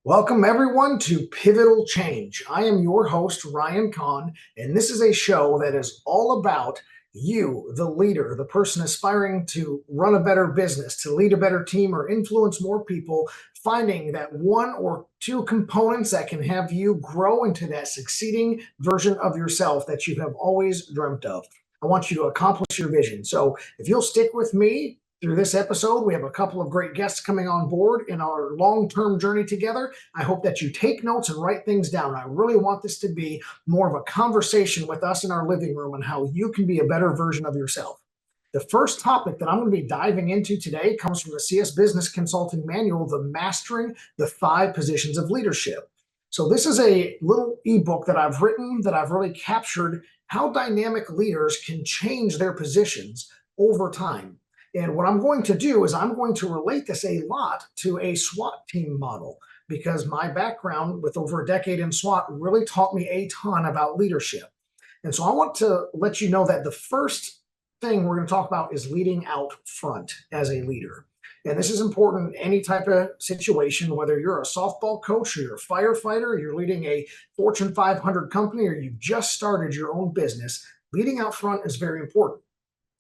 Welcome, everyone, to Pivotal Change. I am your host, Ryan Kahn, and this is a show that is all about you, the leader, the person aspiring to run a better business, to lead a better team, or influence more people, finding that one or two components that can have you grow into that succeeding version of yourself that you have always dreamt of. I want you to accomplish your vision. So if you'll stick with me, through this episode, we have a couple of great guests coming on board in our long-term journey together. I hope that you take notes and write things down. I really want this to be more of a conversation with us in our living room on how you can be a better version of yourself. The first topic that I'm going to be diving into today comes from the CS Business Consulting Manual, the Mastering the 5 Positions of Leadership. So this is a little ebook that I've written that I've really captured how dynamic leaders can change their positions over time. And what I'm going to do is I'm going to relate this a lot to a SWAT team model because my background with over a decade in SWAT really taught me a ton about leadership. And so I want to let you know that the first thing we're going to talk about is leading out front as a leader. And this is important in any type of situation, whether you're a softball coach or you're a firefighter, or you're leading a Fortune 500 company, or you've just started your own business. Leading out front is very important.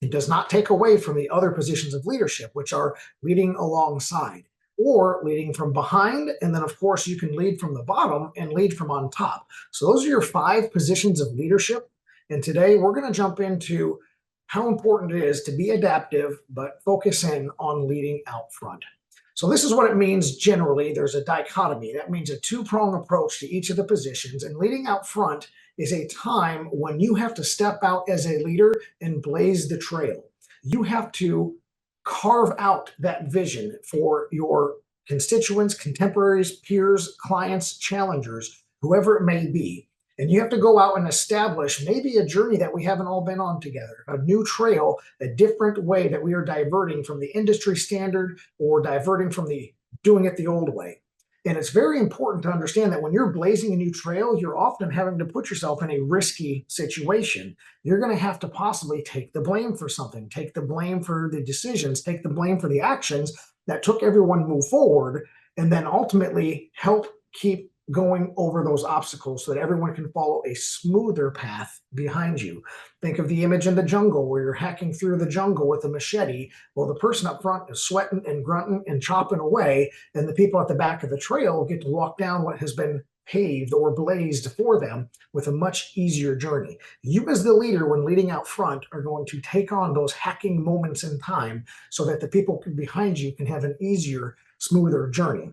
It does not take away from the other positions of leadership, which are leading alongside or leading from behind. And then, of course, you can lead from the bottom and lead from on top. So those are your 5 positions of leadership. And today we're going to jump into how important it is to be adaptive, but focus in on leading out front. So this is what it means generally. There's a dichotomy. That means a 2-pronged approach to each of the positions. And leading out front is a time when you have to step out as a leader and blaze the trail. You have to carve out that vision for your constituents, contemporaries, peers, clients, challengers, whoever it may be. And you have to go out and establish maybe a journey that we haven't all been on together, a new trail, a different way that we are diverting from the industry standard or diverting from the doing it the old way. And it's very important to understand that when you're blazing a new trail, you're often having to put yourself in a risky situation. You're going to have to possibly take the blame for something, take the blame for the decisions, take the blame for the actions that took everyone to move forward, and then ultimately help keep going over those obstacles so that everyone can follow a smoother path behind you. Think of the image in the jungle where you're hacking through the jungle with a machete. Well, the person up front is sweating and grunting and chopping away, and the people at the back of the trail get to walk down what has been paved or blazed for them with a much easier journey. You as the leader, when leading out front, are going to take on those hacking moments in time so that the people behind you can have an easier, smoother journey.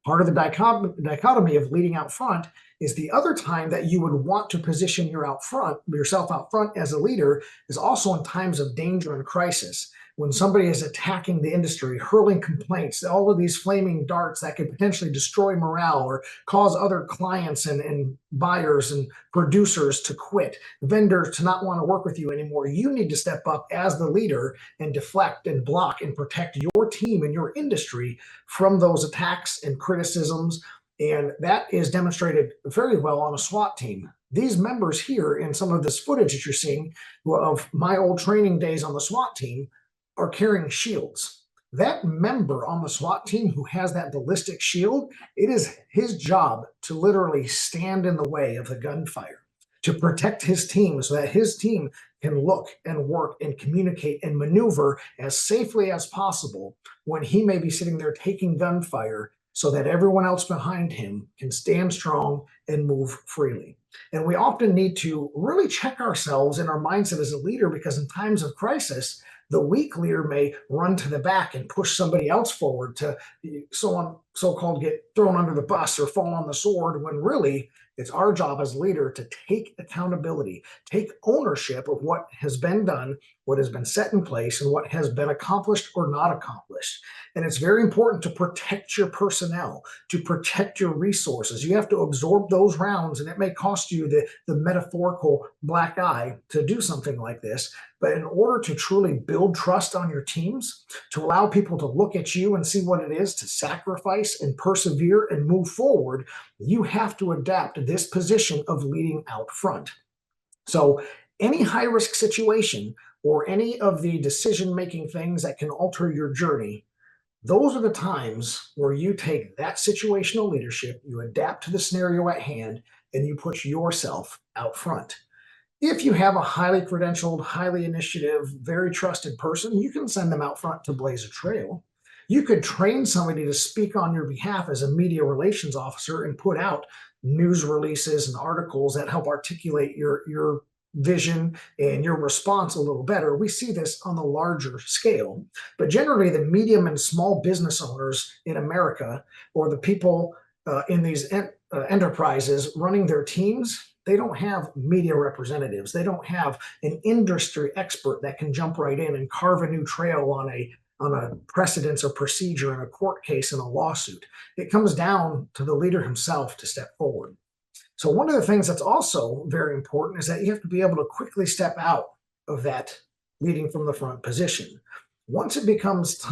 Part of the dichotomy of leading out front is the other time that you would want to position yourself out front as a leader is also in times of danger and crisis. When somebody is attacking the industry, hurling complaints, all of these flaming darts that could potentially destroy morale or cause other clients and buyers and producers to quit, vendors to not want to work with you anymore, you need to step up as the leader and deflect and block and protect your team and your industry from those attacks and criticisms. And that is demonstrated very well on a SWAT team. These members here in some of this footage that you're seeing of my old training days on the SWAT team are carrying shields. That member on the SWAT team who has that ballistic shield, it is his job to literally stand in the way of the gunfire, to protect his team so that his team can look and work and communicate and maneuver as safely as possible when he may be sitting there taking gunfire so that everyone else behind him can stand strong and move freely. And we often need to really check ourselves in our mindset as a leader because in times of crisis, the weak leader may run to the back and push somebody else forward to so-called get thrown under the bus or fall on the sword, when really it's our job as leader to take accountability, take ownership of what has been done, what has been set in place, and what has been accomplished or not accomplished. And it's very important to protect your personnel, to protect your resources. You have to absorb those rounds, and it may cost you the metaphorical black eye to do something like this. But in order to truly build trust on your teams, to allow people to look at you and see what it is to sacrifice and persevere and move forward, you have to adapt this position of leading out front. So any high-risk situation or any of the decision-making things that can alter your journey, Those are the times where you take that situational leadership, you adapt to the scenario at hand, and you put yourself out front. If you have a highly credentialed, highly initiative, very trusted person, you can send them out front to blaze a trail. You could train somebody to speak on your behalf as a media relations officer and put out news releases and articles that help articulate your vision and your response a little better. We see this on the larger scale. But generally, the medium and small business owners in America, or the people in these enterprises running their teams, they don't have media representatives. They don't have an industry expert that can jump right in and carve a new trail on a precedence or procedure in a court case in a lawsuit. It comes down to the leader himself to step forward. So one of the things that's also very important is that you have to be able to quickly step out of that leading from the front position. Once it becomes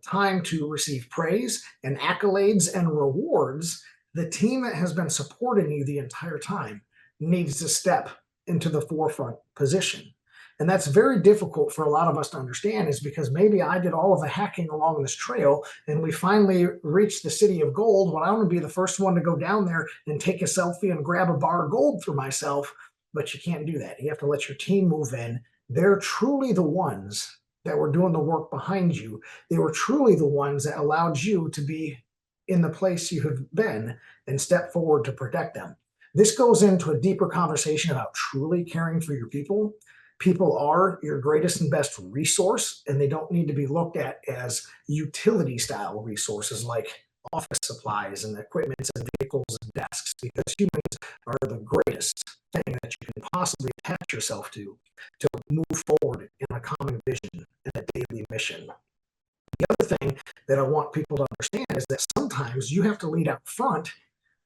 time to receive praise and accolades and rewards, the team that has been supporting you the entire time needs to step into the forefront position. And that's very difficult for a lot of us to understand, is because maybe I did all of the hacking along this trail and we finally reached the city of gold. Well, I want to be the first one to go down there and take a selfie and grab a bar of gold for myself. But you can't do that. You have to let your team move in. They're truly the ones that were doing the work behind you. They were truly the ones that allowed you to be in the place you have been and step forward to protect them. This goes into a deeper conversation about truly caring for your people. People are your greatest and best resource, and they don't need to be looked at as utility style resources like office supplies and equipment and vehicles and desks, because humans are the greatest thing that you can possibly attach yourself to move forward in a common vision and a daily mission. The other thing that I want people to understand is that sometimes you have to lead out front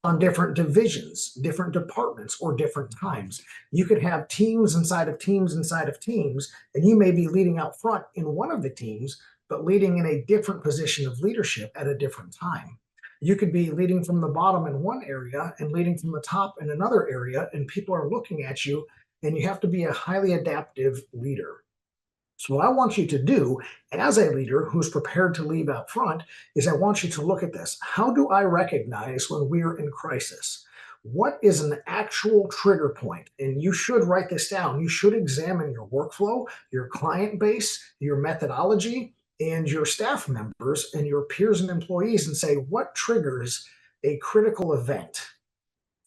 on different divisions, different departments, or different times. You could have teams inside of teams inside of teams, and you may be leading out front in one of the teams, but leading in a different position of leadership at a different time. You could be leading from the bottom in one area and leading from the top in another area, and people are looking at you, and you have to be a highly adaptive leader. So what I want you to do as a leader who's prepared to lead out front is I want you to look at this. How do I recognize when we're in crisis? What is an actual trigger point? And you should write this down. You should examine your workflow, your client base, your methodology, and your staff members and your peers and employees and say, what triggers a critical event?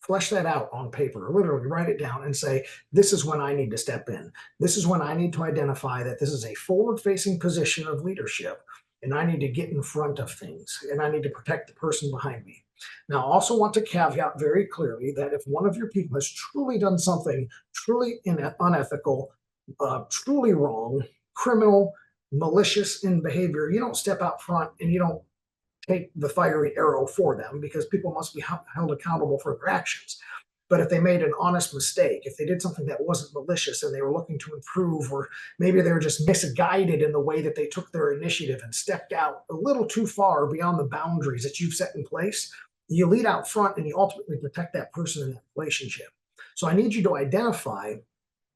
Flesh that out on paper, literally write it down and say, this is when I need to step in. This is when I need to identify that this is a forward-facing position of leadership, and I need to get in front of things, and I need to protect the person behind me. Now, I also want to caveat very clearly that if one of your people has truly done something truly unethical, truly wrong, criminal, malicious in behavior, you don't step out front and you don't take the fiery arrow for them, because people must be held accountable for their actions. But if they made an honest mistake, if they did something that wasn't malicious and they were looking to improve, or maybe they were just misguided in the way that they took their initiative and stepped out a little too far beyond the boundaries that you've set in place, you lead out front and you ultimately protect that person in that relationship. So I need you to identify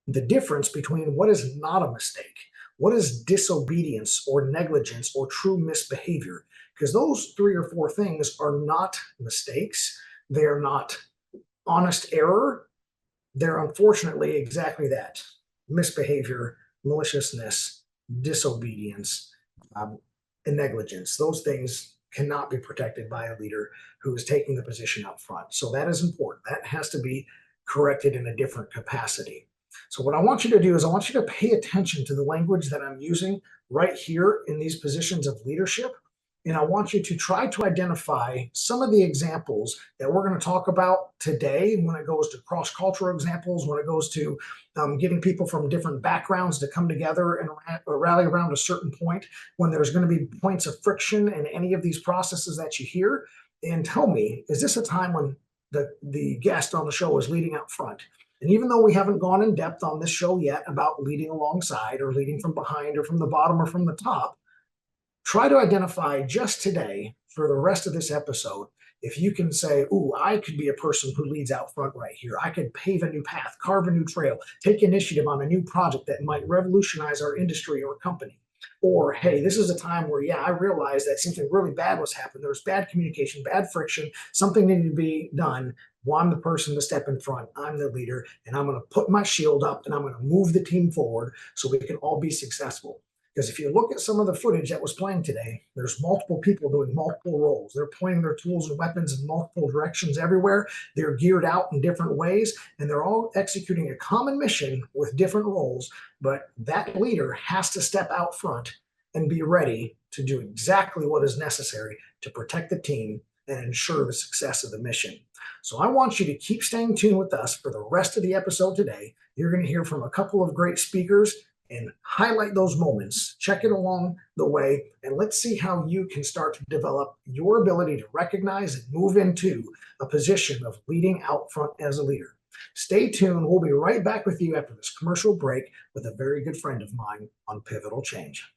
the difference between what is not a mistake, what is disobedience or negligence or true misbehavior, because those 3 or 4 things are not mistakes. They're not honest error. They're unfortunately exactly that: misbehavior, maliciousness, disobedience, and negligence. Those things cannot be protected by a leader who is taking the position up front. So that is important. That has to be corrected in a different capacity. So what I want you to do is I want you to pay attention to the language that I'm using right here in these positions of leadership. And I want you to try to identify some of the examples that we're going to talk about today when it goes to cross-cultural examples, when it goes to getting people from different backgrounds to come together and rally around a certain point, when there's going to be points of friction in any of these processes that you hear. And tell me, is this a time when the guest on the show is leading out front? And even though we haven't gone in depth on this show yet about leading alongside or leading from behind or from the bottom or from the top, try to identify just today for the rest of this episode, if you can say, ooh, I could be a person who leads out front right here. I could pave a new path, carve a new trail, take initiative on a new project that might revolutionize our industry or company. Or, hey, this is a time where, yeah, I realized that something really bad was happening. There was bad communication, bad friction, something needed to be done. Well, I'm the person to step in front. I'm the leader, and I'm going to put my shield up and I'm going to move the team forward so we can all be successful. Because if you look at some of the footage that was playing today, there's multiple people doing multiple roles. They're pointing their tools and weapons in multiple directions everywhere. They're geared out in different ways, and they're all executing a common mission with different roles. But that leader has to step out front and be ready to do exactly what is necessary to protect the team and ensure the success of the mission. So I want you to keep staying tuned with us for the rest of the episode today. You're going to hear from a couple of great speakers and highlight those moments, check it along the way, and let's see how you can start to develop your ability to recognize and move into a position of leading out front as a leader. Stay tuned. We'll be right back with you after this commercial break with a very good friend of mine on Pivotal Change.